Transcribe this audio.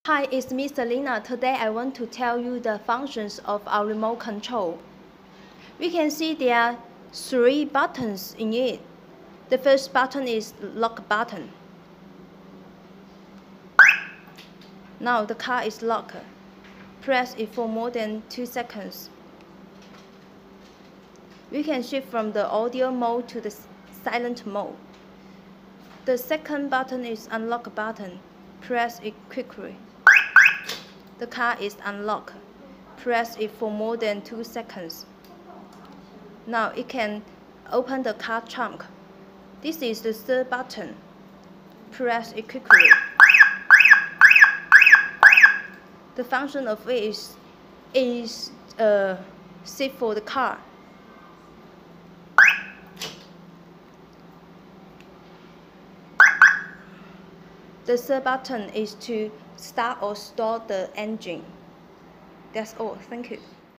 Hi, it's me Selina. Today I want to tell you the functions of our remote control. We can see there are 3 buttons in it. The first button is lock button. Now the car is locked. Press it for more than 2 seconds. We can shift from the audio mode to the silent mode. The second button is unlock button. Press it quickly. The car is unlocked. Press it for more than 2 seconds. Now it can open the car trunk. This is the third button. Press it quickly. The function of it is seat for the car. The third button is to start or stop the engine. That's all. Thank you.